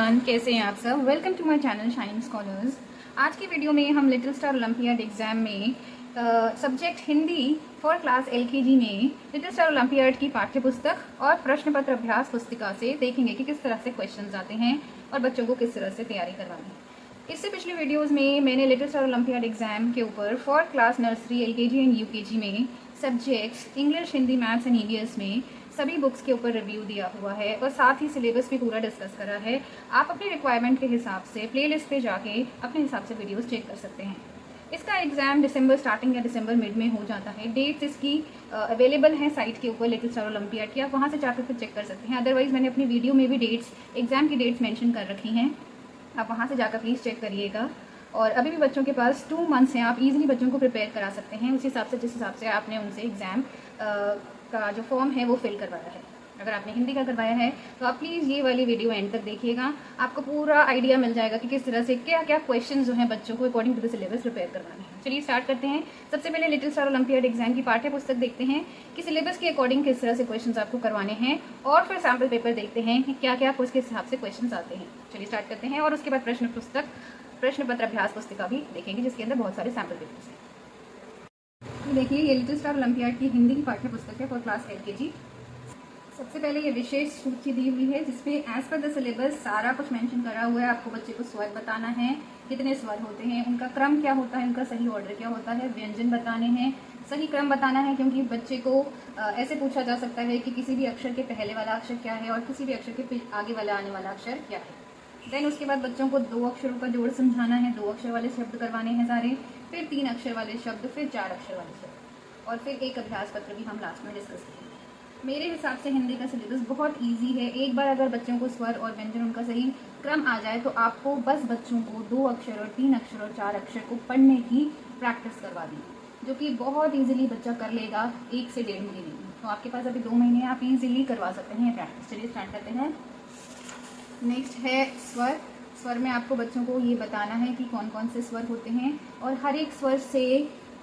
Everyone, कैसे हैं आप सब। Welcome to my channel Shining Scholars. आज की वीडियो में हम लिटिल स्टार ओलंपियाड एग्जाम में subject Hindi for class LKG में लिटिल स्टार ओलंपियाड की पाठ्य पुस्तक और प्रश्न पत्र अभ्यास पुस्तिका से देखेंगे कि किस तरह से क्वेश्चंस आते हैं और बच्चों को किस तरह से तैयारी करवानी है। इससे पिछले वीडियोज़ में मैंने लिटिल स्टार ओलंपियाड एग्जाम के ऊपर for class nursery, LKG and UKG में subjects English, Hindi, maths and EVS में सभी बुक्स के ऊपर रिव्यू दिया हुआ है और साथ ही सिलेबस भी पूरा डिस्कस करा है। आप अपनी रिक्वायरमेंट के हिसाब से प्लेलिस्ट पे जाके अपने हिसाब से वीडियोस चेक कर सकते हैं। इसका एग्जाम दिसंबर स्टार्टिंग या दिसंबर मिड में हो जाता है। डेट्स इसकी अवेलेबल हैं साइट के ऊपर लिटिल स्टार ओलंपियाड की, आप वहाँ से जाकर फिर चेक कर सकते हैं। अदरवाइज मैंने अपनी वीडियो में भी डेट्स, एग्जाम की डेट्स मेंशन कर रखी हैं, आप वहाँ से जाकर प्लीज़ चेक करिएगा। और अभी भी बच्चों के पास 2 मंथ्स हैं, आप इजीली बच्चों को प्रिपेयर करा सकते हैं उस हिसाब से जिस हिसाब से आपने उनसे एग्ज़ाम का जो फॉर्म है वो फिल करवाया है। अगर आपने हिंदी का करवाया है तो आप प्लीज़ ये वाली वीडियो एंड तक देखिएगा, आपको पूरा आइडिया मिल जाएगा कि किस तरह से क्या क्या क्वेश्चन जो हैं बच्चों को according to the syllabus prepare करवाने हैं। चलिए स्टार्ट करते हैं। सबसे पहले लिटिल स्टार ओलंपियाड एग्जाम की पाठ्य पुस्तक देखते हैं कि सिलेबस के अकॉर्डिंग किस तरह से क्वेश्चन आपको करवाने हैं, और फिर सैम्पल पेपर देखते हैं कि क्या क्या उसके हिसाब से क्वेश्चन आते हैं। चलिए स्टार्ट करते हैं। और उसके बाद प्रश्न पत्र अभ्यास पुस्तिका भी देखेंगे जिसके अंदर बहुत सारे सैम्पल पेपर्स हैं। तो देखिए, ये लिटिल स्टार ओलंपियाड की हिंदी की पाठ्य पुस्तक है फॉर क्लास एलकेजी। सबसे पहले ये विशेष सूची दी हुई है जिसमें एज पर द सिलेबस सारा कुछ मेंशन करा हुआ है। आपको बच्चे को स्वर बताना है, कितने स्वर होते हैं, उनका क्रम क्या होता है, उनका सही ऑर्डर क्या होता है, व्यंजन बताने हैं, सही क्रम बताना है, क्योंकि बच्चे को ऐसे पूछा जा सकता है कि किसी भी अक्षर के पहले वाला अक्षर क्या है और किसी भी अक्षर के आगे वाला आने वाला अक्षर क्या है। देन उसके बाद बच्चों को 2 अक्षरों का जोड़ समझाना है, 2 अक्षर वाले शब्द करवाने हैं सारे, फिर 3 अक्षर वाले शब्द, फिर 4 अक्षर वाले शब्द, और फिर एक अभ्यास पत्र भी हम लास्ट में डिस्कस करेंगे। मेरे हिसाब से हिंदी का सिलेबस बहुत इजी है। एक बार अगर बच्चों को स्वर और व्यंजन उनका सही क्रम आ जाए तो आपको बस बच्चों को 2 अक्षर और 3 अक्षर और 4 अक्षर को पढ़ने की प्रैक्टिस करवा दी, जो कि बहुत इजीली बच्चा कर लेगा 1 से 1.5 महीने में। तो आपके पास अभी 2 महीने आप इजीली करवा सकते हैं प्रैक्टिस। चलिए स्टार्ट करते हैं। नेक्स्ट है स्वर में आपको बच्चों को ये बताना है कि कौन कौन से स्वर होते हैं और हर एक स्वर से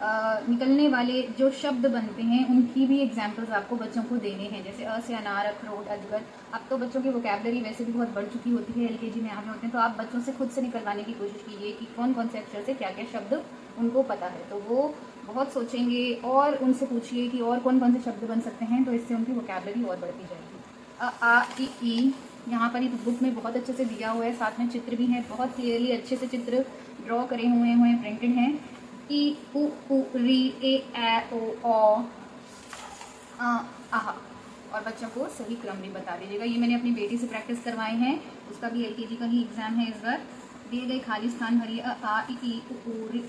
निकलने वाले जो शब्द बनते हैं उनकी भी एग्जाम्पल्स आपको बच्चों को देने हैं। जैसे अ से अनार, अखरोट, अजगर। अब तो बच्चों की वोकैबलरी वैसे भी बहुत बढ़ चुकी होती है, एलकेजी में आगे होते हैं, तो आप बच्चों से खुद से निकलवाने की कोशिश कीजिए कि कौन कौन से अक्षर से क्या क्या शब्द उनको पता है। तो वो बहुत सोचेंगे और उनसे पूछिए कि और कौन कौन से शब्द बन सकते हैं, तो इससे उनकी वोकैबलरी और बढ़ती जाएगी। अ, आ, ई यहाँ पर इस बुक में बहुत अच्छे से दिया हुआ है, साथ में चित्र भी हैं, बहुत क्लियरली अच्छे से चित्र ड्रॉ करे हुए हैं, प्रिंटेड हैं। ई उ री ए ओ आहा। और बच्चों को सही क्रम भी बता दीजिएगा। ये मैंने अपनी बेटी से प्रैक्टिस करवाए हैं, उसका भी एलकेजी का ही एग्जाम है इस बार। दिए गए खाली स्थान भरिए। अ आ ई उ री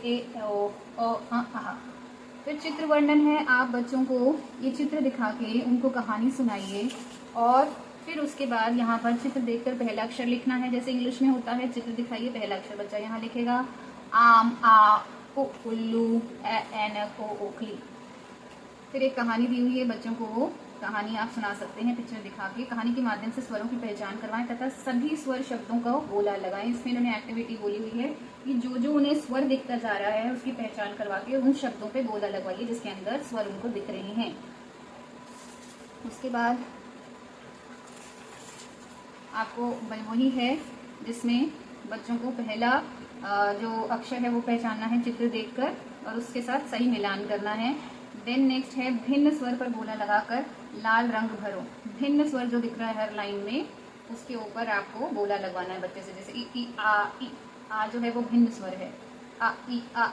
ए ओ आहा। फिर चित्र वर्णन है, आप बच्चों को ये चित्र दिखा के उनको कहानी सुनाइए और फिर उसके बाद यहाँ पर चित्र देखकर पहला अक्षर लिखना है, जैसे इंग्लिश में होता है। चित्र दिखाइए, पहला अक्षर बच्चा यहाँ लिखेगा। आम, आ, उल्लू, ऐनक, ओखली। फिर एक कहानी दी हुई है, बच्चों को वो कहानी आप सुना सकते हैं पिक्चर दिखा के। कहानी के माध्यम से स्वरों की पहचान करवाएं तथा सभी स्वर शब्दों का बोला लगाएं। इसमें इन्होंने एक्टिविटी बोली हुई है कि जो जो उन्हें स्वर दिखता जा रहा है उसकी पहचान करवा के उन शब्दों पे बोला लगवाइए जिसके अंदर स्वर उनको दिख रहे हैं। उसके बाद आपको वही है जिसमें बच्चों को पहला जो अक्षर है वो पहचानना है चित्र देखकर और उसके साथ सही मिलान करना है। देन नेक्स्ट है भिन्न स्वर पर बोला लगाकर लाल रंग भरो। भिन्न स्वर जो दिख रहा है हर लाइन में उसके ऊपर आपको बोला लगवाना है बच्चे से। जैसे ई आ जो है वो भिन्न स्वर है। आ ई आ।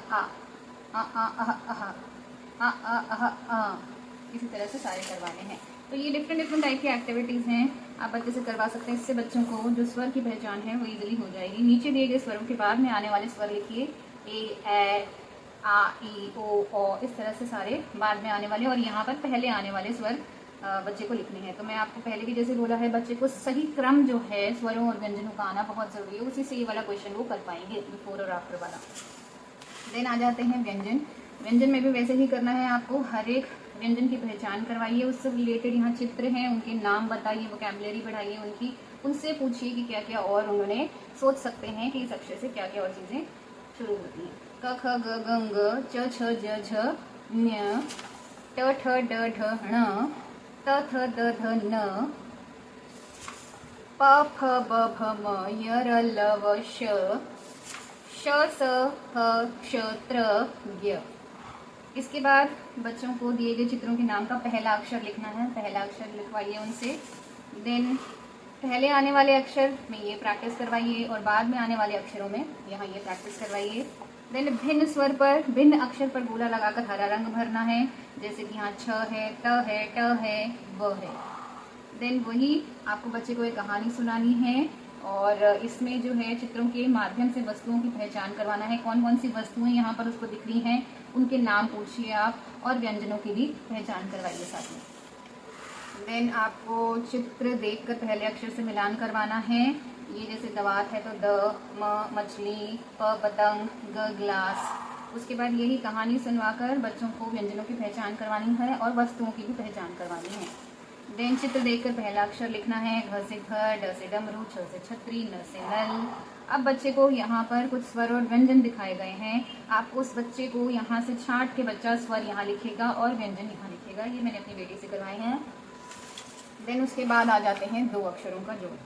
इसी तरह से सारे करवाने हैं। तो ये डिफरेंट टाइप की एक्टिविटीज़ हैं, आप बच्चे से करवा सकते हैं। इससे बच्चों को जो स्वर की पहचान है वो इजीली हो जाएगी। नीचे दिए गए स्वरों के बाद में आने वाले स्वर लिखिए। ए आ ई ओ, इस तरह से सारे बाद में आने वाले, और यहाँ पर पहले आने वाले स्वर बच्चे को लिखने हैं। तो मैं आपको पहले भी जैसे बोला है, बच्चे को सही क्रम जो है स्वरों और व्यंजनों का आना बहुत ज़रूरी है, उसी से ये वाला क्वेश्चन वो कर पाएंगे, बिफोर और आफ्टर वाला। देन आ जाते हैं व्यंजन में भी वैसे ही करना है आपको। हर एक व्यंजन की पहचान करवाइए, उससे रिलेटेड यहाँ चित्र हैं, उनके नाम बताइए, वोकैबुलरी बढ़ाइए उनकी, उनसे पूछिए कि क्या क्या और उन्होंने सोच सकते हैं कि इस अक्षर से क्या क्या और चीज़ें शुरू होती हैं। क ख ग घ ङ च छ ज झ ञ ट ठ ड ढ ण त थ द ध न प फ ब भ म य र ल व श श स ह क्ष त्र ज्ञ। इसके बाद बच्चों को दिए गए चित्रों के नाम का पहला अक्षर लिखना है, पहला अक्षर लिखवाइए उनसे। देन पहले आने वाले अक्षर में ये प्रैक्टिस करवाइए और बाद में आने वाले अक्षरों में यहाँ ये प्रैक्टिस करवाइए। देन भिन्न स्वर पर, भिन्न अक्षर पर गोला लगाकर हरा रंग भरना है, जैसे कि यहाँ छ है, त है, ट है, व है। देन वही आपको बच्चे को एक कहानी सुनानी है और इसमें जो है चित्रों के माध्यम से वस्तुओं की पहचान करवाना है। कौन कौन सी वस्तुएं यहाँ पर उसको दिख रही हैं उनके नाम पूछिए आप और व्यंजनों की भी पहचान करवाइए साथ में। देन आपको चित्र देखकर पहले अक्षर से मिलान करवाना है। ये जैसे दवात है तो द, म मछली, प पतंग, ग गिलास। उसके बाद यही कहानी सुनवाकर बच्चों को व्यंजनों की पहचान करवानी है और वस्तुओं की भी पहचान करवानी है। देन चित्र देखकर पहला अक्षर लिखना है, घ से घर, ड से डमरू, छ से छतरी, न से नल। अब बच्चे को यहाँ पर कुछ स्वर और व्यंजन दिखाए गए हैं। आप उस बच्चे को यहाँ से छांट के बच्चा स्वर यहाँ लिखेगा और व्यंजन यहाँ लिखेगा। ये मैंने अपनी बेटी से करवाए हैं। देन उसके बाद आ जाते हैं दो अक्षरों का जोड़।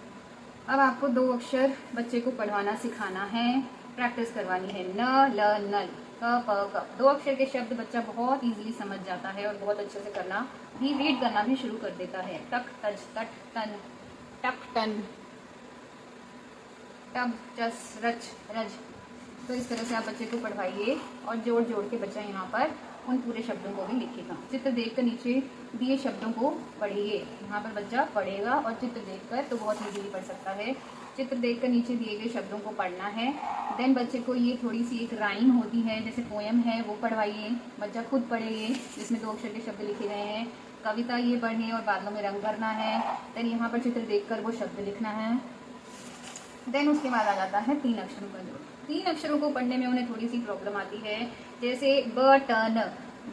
अब आपको दो अक्षर बच्चे को पढ़वाना सिखाना है, प्रैक्टिस करवानी है। न, ल, नल, क, प, क। दो अक्षर के शब्द बच्चा बहुत इजीली समझ जाता है और बहुत अच्छे से करना भी, रीड करना भी शुरू कर देता है। टक, टच, तट, टन, टक, टन, टब, चस, रच, रज। तो इस तरह से आप बच्चे को पढ़वाइए और जोड़ जोड़ के बच्चा यहाँ पर उन पूरे शब्दों को भी लिखेगा। चित्र देखकर नीचे दिए शब्दों को पढ़िए। यहाँ पर बच्चा पढ़ेगा और चित्र देखकर तो बहुत इजीली पढ़ सकता है। चित्र देखकर नीचे दिए गए शब्दों को पढ़ना है। देन बच्चे को ये थोड़ी सी एक राइम होती है, जैसे पोएम है, वो पढ़वाइए। बच्चा खुद पढ़े ये, जिसमें दो अक्षर के शब्द लिखे गए हैं। कविता ये पढ़े और बादलों में रंग भरना है। देन यहाँ पर चित्र देखकर वो शब्द लिखना है। देन उसके बाद आ जाता है तीन अक्षरों का जोड़। तीन अक्षरों को पढ़ने में उन्हें थोड़ी सी प्रॉब्लम आती है, जैसे बटन।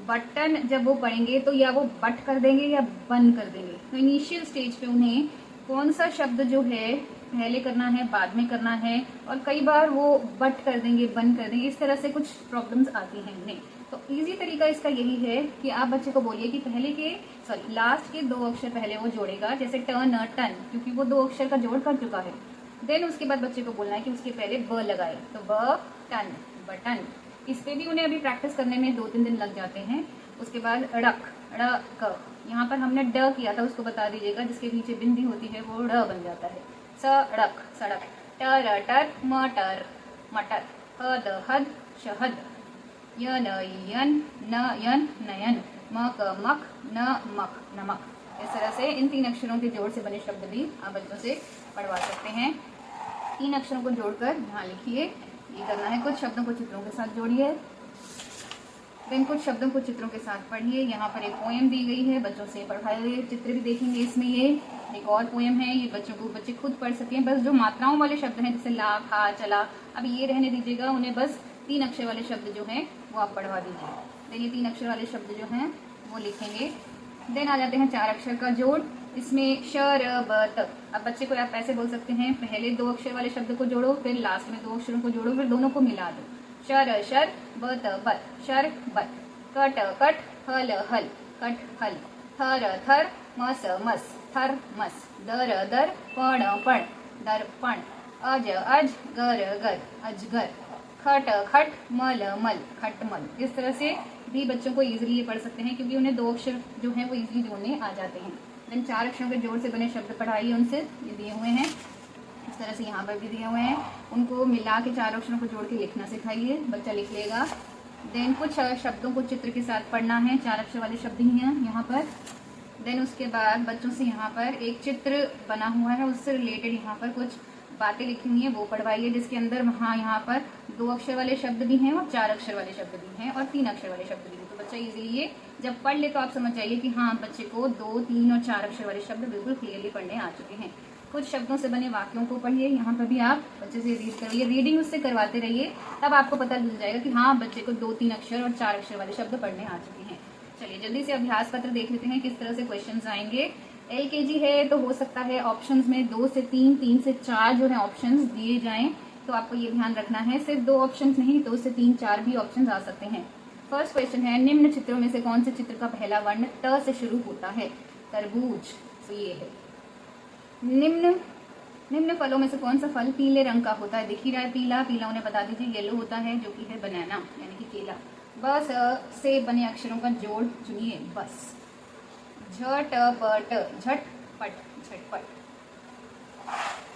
बटन जब वो पढ़ेंगे तो या वो बट कर देंगे या बन कर देंगे। तो इनिशियल स्टेज पे उन्हें कौन सा शब्द जो है पहले करना है, बाद में करना है, और कई बार वो बट कर देंगे, बन कर देंगे। इस तरह से कुछ प्रॉब्लम्स आती हैं उन्हें। तो इजी तरीका इसका यही है कि आप बच्चे को बोलिए कि पहले के लास्ट के दो अक्षर पहले वो जोड़ेगा, जैसे टन, टन, क्योंकि वो दो अक्षर का जोड़ कर चुका है। देन उसके बाद बच्चे को बोलना है कि उसके पहले ब लगाए, तो ब टन, बटन। इस पे भी उन्हें अभी प्रैक्टिस करने में 2-3 दिन लग जाते हैं। उसके बाद ड़क, क। यहाँ पर हमने ड किया था, उसको बता दीजिएगा, जिसके नीचे बिंदी होती है वो ड़ बन जाता है। सड़क, सड़क। टर, टर, मटर, मटर। हद, हद, शहद। यन, यन, न, यन, नयन। मक, मक, न, मक, नमक। इस तरह से इन तीन अक्षरों के जोड़ से बने शब्द भी आप बच्चों से पढ़वा सकते हैं। तीन अक्षरों को जोड़कर यहाँ लिखिए, ये करना है। कुछ शब्दों को चित्रों के साथ जोड़िए, देन कुछ शब्दों को चित्रों के साथ पढ़िए। यहाँ पर एक पोएम दी गई है, बच्चों से पढ़ाइए। चित्र भी देखेंगे इसमें। ये एक और पोएम है, ये बच्चे खुद पढ़ सकें। बस जो मात्राओं वाले शब्द हैं, जैसे ला, खा, चला, अब ये रहने दीजिएगा। उन्हें बस तीन अक्षर वाले शब्द जो हैं वो आप पढ़वा दीजिए। देन ये तीन अक्षर वाले शब्द जो हैं वो लिखेंगे। देन आ जाते हैं चार अक्षर का जोड़। इसमें श, र, ब, त। अब बच्चे को आप ऐसे बोल सकते हैं, पहले दो अक्षर वाले शब्द को जोड़ो, फिर लास्ट में दो अक्षरों को जोड़ो, फिर दोनों को मिला दो। शर, शर, बत, बत, शर, बत। कट, कट, हल, हल, कट, हल। थर, थर, मस, मस, थर, मस। दर, दर, पण, पण, दर्पण। अज, अज, गर, गर, अजगर। खट, खट, मल, मल, खटमल। इस तरह से भी बच्चों को इजीली ये पढ़ सकते हैं, क्योंकि उन्हें दो अक्षर जो हैं वो इजीली जोड़ने आ जाते हैं। देन चार अक्षरों के जोड़ से बने शब्द पढ़ाइए उनसे, ये दिए हुए हैं। इस तरह से यहाँ पर भी दिए हुए हैं। उनको मिला के चार अक्षरों को जोड़ के लिखना सिखाइए, बच्चा लिख लेगा। देन कुछ शब्दों को चित्र के साथ पढ़ना है, चार अक्षर वाले शब्द ही हैं यहाँ पर। देन उसके बाद बच्चों से यहाँ पर एक चित्र बना हुआ है, उससे रिलेटेड यहाँ पर कुछ बातें लिखी हुई हैं, वो पढ़वाइए, जिसके अंदर वहाँ यहाँ पर दो अक्षर वाले शब्द भी हैं और चार अक्षर वाले शब्द भी हैं और तीन अक्षर वाले शब्द भी हैं। तो बच्चा इजीली ये जब पढ़ ले तो आप समझ जाइए कि हाँ, बच्चे को 2, 3 और 4 अक्षर वाले शब्द बिल्कुल क्लियरली पढ़ने आ चुके हैं। कुछ शब्दों से बने वाक्यों को पढ़िए, यहाँ पर भी आप बच्चे से रीड करिए, रीडिंग उससे करवाते रहिए, तब आपको पता चल जाएगा कि हाँ, बच्चे को 2, 3 अक्षर और 4 अक्षर वाले शब्द पढ़ने आ चुके हैं। चलिए जल्दी से अभ्यास पत्र देख लेते हैं किस तरह से क्वेश्चंस आएंगे। LKG है तो हो सकता है ऑप्शंस में 2 से 3, 3 से 4 जो है ऑप्शंस दिए जाएं, तो आपको ये ध्यान रखना है। सिर्फ 2 ऑप्शंस नहीं, 2 से 3, 4 भी ऑप्शंस आ सकते हैं। फर्स्ट क्वेश्चन है, निम्न चित्रों में से कौन से चित्र का पहला वर्ण त से शुरू होता है? तरबूज। तो ये है निम्न निम्न फलों में से कौन सा फल पीले रंग का होता है? दिख ही रहा है पीला, पीला उन्हें बता दीजिए येलो होता है, जो कि है बनाना यानी कि केला। बस से बने अक्षरों का जोड़ चुनिए। बस। झट पट, झटपट, झटपट।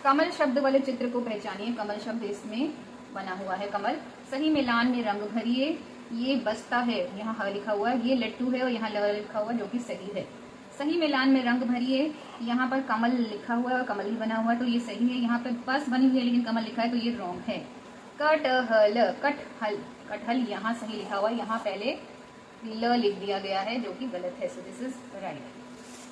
कमल शब्द वाले चित्र को पहचानिए। कमल शब्द इसमें बना हुआ है, कमल। सही मिलान में रंग भरिए। ये बस्ता है, यहाँ ह लिखा हुआ है, ये लट्टू है और यहाँ ल लिखा हुआ, जो कि सही है। सही मिलान में रंग भरिए। यहाँ पर कमल लिखा हुआ है और कमल ही बना हुआ है, तो ये सही है। यहाँ पे बस बनी हुई है लेकिन कमल लिखा है, तो ये रॉन्ग है। कटहल, कटहल, कटहल यहाँ सही लिखा हुआ है, यहाँ पहले ल लिख दिया गया है, जो कि गलत है। So this is right.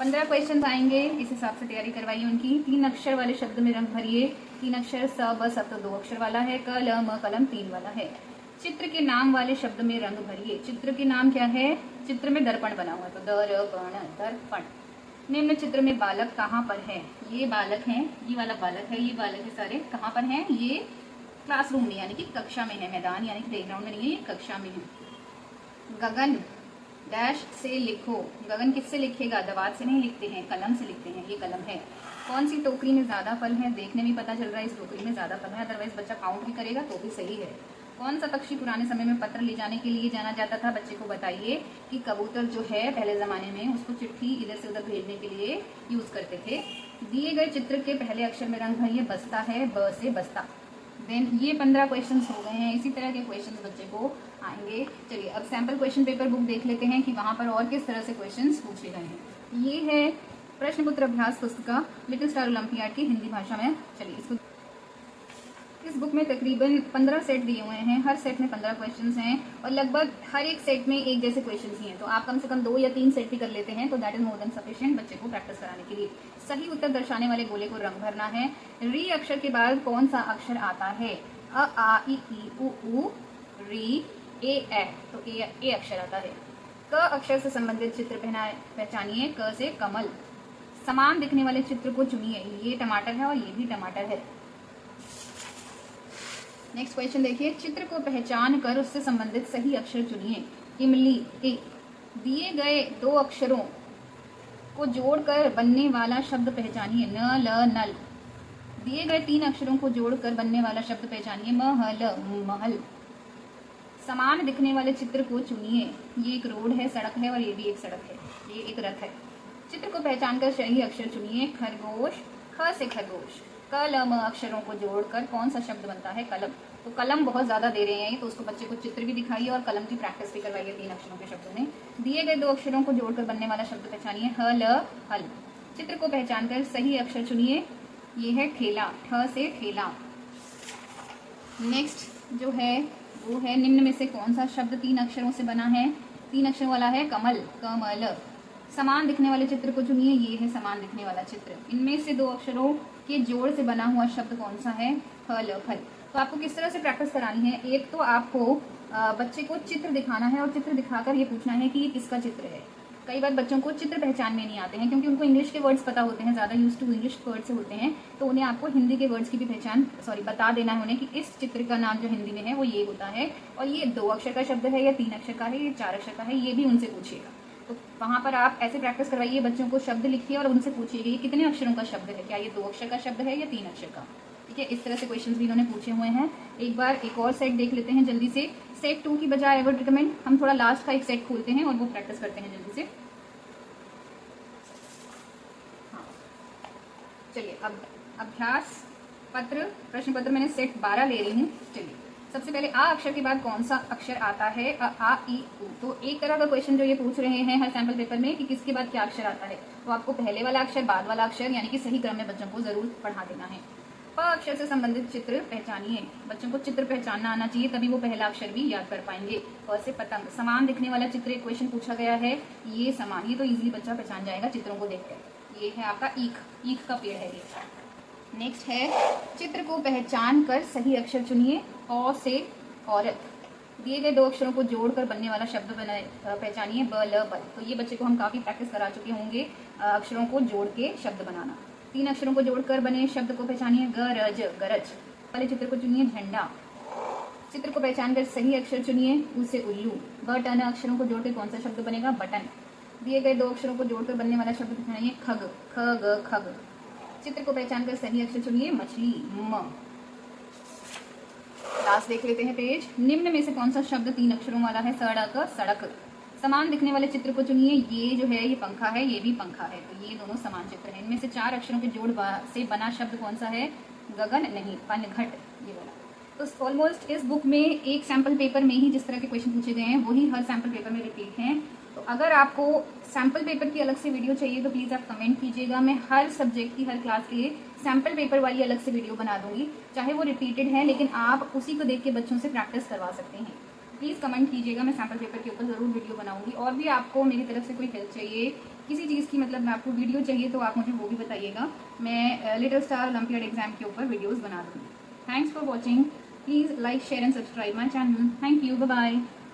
15 question आएंगे, इस हिसाब से तैयारी करवाइए उनकी। 3 अक्षर वाले शब्द में रंग भरिए। 3 अक्षर स ब स तो 2 अक्षर वाला है, क ल म कलम 3 वाला है। चित्र के नाम वाले शब्द में रंग भरिए। चित्र के नाम क्या है? चित्र में दर्पण बना हुआ है, तो दर्पण, दर्पण। निम्न चित्र में बालक कहाँ पर है? ये बालक हैं, ये वाला बालक है, ये बालक है सारे कहाँ पर हैं? ये क्लासरूम में यानी कि कक्षा में है, मैदान यानी कि प्लेग्राउंड में नहीं है, ये कक्षा में है। गगन डैश से लिखो। गगन किससे लिखेगा? दवात से नहीं लिखते हैं, कलम से लिखते हैं, ये कलम है। कौन सी टोकरी में ज्यादा फल है? देखने में पता चल रहा है इस टोकरी में ज्यादा फल है, अदरवाइज बच्चा काउंट भी करेगा तो भी सही है। कौन सा पक्षी पुराने समय में पत्र ले जाने के लिए जाना जाता था? बच्चे को बताइए कि कबूतर जो है पहले जमाने में उसको चिट्ठी इधर से उधर भेजने के लिए यूज करते थे। दिए गए चित्र के पहले अक्षर में रंग भरिए। बस्ता है, ब से बस्ता। देन ये 15 क्वेश्चंस हो गए हैं। इसी तरह के क्वेश्चंस बच्चे को आएंगे। चलिए अब सैम्पल क्वेश्चन पेपर बुक देख लेते हैं कि वहाँ पर और किस तरह से क्वेश्चंस पूछे गए हैं। ये है प्रश्नपत्र अभ्यास पुस्तिका लिटिल स्टार ओलंपियाड की हिंदी भाषा में। चलिए इसको, इस बुक में तकरीबन 15 सेट दिए हुए हैं, हर सेट में 15 क्वेश्चंस हैं और लगभग हर एक सेट में एक जैसे क्वेश्चंस ही हैं, तो आप कम से कम 2 या 3 सेट भी कर लेते हैं तो that is more than sufficient बच्चे को प्रैक्टिस कराने के लिए। सही उत्तर दर्शाने वाले गोले को रंग भरना है। री अक्षर के बाद कौन सा अक्षर आता है? अ आ इ ऊ री ए, तो ए अक्षर आता है। क अक्षर से संबंधित चित्र पहचानिए। क से कमल। समान दिखने वाले चित्र को चुनिए। ये टमाटर है और ये भी टमाटर है। नेक्स्ट क्वेश्चन देखिए, चित्र को पहचान कर उससे संबंधित सही अक्षर चुनिए। इमली, ए। दिए गए 2 अक्षरों को जोड़कर बनने वाला शब्द पहचानिए। न ल नल। दिए गए 3 अक्षरों को जोड़कर बनने वाला शब्द पहचानिए। महल, महल। समान दिखने वाले चित्र को चुनिए। ये एक रोड है, सड़क है और ये भी एक सड़क है, ये एक रथ है। चित्र को पहचान कर सही अक्षर चुनिए। खरगोश, ख से खरगोश। क ल म अक्षरों को जोड़कर कौन सा शब्द बनता है? कलम। तो कलम बहुत ज्यादा दे रहे हैं तो उसको बच्चे को चित्र भी दिखाइए और कलम की प्रैक्टिस भी करवाइए 3 अक्षरों के शब्दों में। दिए गए 2 अक्षरों को जोड़कर बनने वाला शब्द पहचानिए। ह ल हल। चित्र को पहचान कर सही अक्षर चुनिए। ये है ठेला, ठ से ठेला। नेक्स्ट जो है वो है निम्न में से कौन सा शब्द 3 अक्षरों से बना है? 3 अक्षरों वाला है कमल, कमल। समान दिखने वाले चित्र को चुनिए। ये है समान दिखने वाला चित्र। इनमें से 2 अक्षरों के जोड़ से बना हुआ शब्द कौन सा है? फल, फल। तो आपको किस तरह से प्रैक्टिस करानी है? एक तो आपको बच्चे को चित्र दिखाना है और चित्र दिखाकर ये पूछना है कि ये किसका चित्र है। कई बार बच्चों को चित्र पहचान में नहीं आते हैं क्योंकि उनको इंग्लिश के वर्ड्स पता होते हैं, ज़्यादा यूज टू इंग्लिश वर्ड से होते हैं, तो उन्हें आपको हिंदी के वर्ड्स की भी पहचान बता देना है उन्हें कि इस चित्र का नाम जो हिंदी में है वो ये होता है और ये 2 अक्षर का शब्द है या 3 अक्षर का है या 4 अक्षर का है, ये भी उनसे पूछिएगा। तो वहाँ पर आप ऐसे प्रैक्टिस करवाइए, बच्चों को शब्द लिखिए और उनसे पूछिए ये कितने अक्षरों का शब्द है, क्या ये 2 अक्षर का शब्द है या 3 अक्षर का। ठीक है, इस तरह से क्वेश्चंस भी इन्होंने पूछे हुए हैं। एक बार एक और सेट देख लेते हैं जल्दी से। सेट 2 की बजाय आई वुड रिकमेंड हम थोड़ा लास्ट का एक सेट खोलते हैं और वो प्रैक्टिस करते हैं जल्दी से। हाँ चलिए, अब अभ्यास पत्र प्रश्न पत्र मैंने सेट 12 ले रही हूँ। चलिए सबसे पहले आ अक्षर के बाद कौन सा अक्षर आता है? अ आ इ उ। तो एक तरह का क्वेश्चन जो ये पूछ रहे हैं हर सैंपल पेपर में कि किसके बाद क्या अक्षर आता है, तो आपको पहले वाला अक्षर बाद वाला अक्षर यानी कि सही क्रम में बच्चों को जरूर पढ़ा देना है। प अक्षर से संबंधित चित्र पहचानिए। बच्चों को चित्र पहचानना आना चाहिए, तभी वो पहला अक्षर भी याद कर पाएंगे। प से पतंग। समान दिखने वाला चित्र एक क्वेश्चन पूछा गया है, ये समान, ये तो इजीली बच्चा पहचान जाएगा चित्रों को देखकर। ये है आपका ईख, ईख का पेड़ है ये। नेक्स्ट है चित्र को पहचान कर सही अक्षर चुनिए। औ से औरत। दिए गए 2 अक्षरों को जोड़कर बनने वाला शब्द पहचानिए। ब ल बल। तो ये बच्चे को हम काफी प्रैक्टिस करा चुके होंगे अक्षरों को जोड़ के शब्द बनाना। 3 अक्षरों को जोड़कर बने शब्द को पहचानिए। गरज, गरज। पहले चित्र को चुनिए। झंडा। चित्र को पहचान कर सही अक्षर चुनिए। उ से उल्लू। ब टन अक्षरों को जोड़कर कौन सा शब्द बनेगा? बटन। दिए गए 2 अक्षरों को जोड़कर बनने वाला शब्द पहचानिए। खग, ख ग खग। चित्र को पहचान कर सही अक्षर चुनिए। मछली, म। लास्ट देख लेते हैं पेज। निम्न में से कौन सा शब्द 3 अक्षरों वाला है? सड़क, सड़क। समान दिखने वाले चित्र को चुनिए। ये जो है ये पंखा है, ये भी पंखा है, तो ये दोनों समान चित्र हैं। इनमें से 4 अक्षरों के जोड़ से बना शब्द कौन सा है? गगन नहीं, पनघट, ये वाला। तो ऑलमोस्ट इस बुक में एक सैम्पल पेपर में ही जिस तरह के क्वेश्चन पूछे गए हैं वही हर सैम्पल पेपर में रिपीट हैं। तो अगर आपको सैम्पल पेपर की अलग से वीडियो चाहिए तो प्लीज़ आप कमेंट कीजिएगा। मैं हर सब्जेक्ट की, हर क्लास के सैम्पल पेपर वाली अलग से वीडियो बना दूंगी, चाहे वो रिपीटेड है, लेकिन आप उसी को देख के बच्चों से प्रैक्टिस करवा सकते हैं। प्लीज़ कमेंट कीजिएगा, मैं सैम्पल पेपर के ऊपर ज़रूर वीडियो बनाऊंगी। और भी आपको मेरी तरफ से कोई हेल्प चाहिए, किसी चीज़ की, मतलब आपको वीडियो चाहिए तो आप मुझे वो भी बताइएगा। मैं लिटिल स्टार ओलंपियाड एग्जाम के ऊपर वीडियोज़ बना दूँगी। Thanks for watching. Please like, share and subscribe my channel. Thank you. Bye-bye.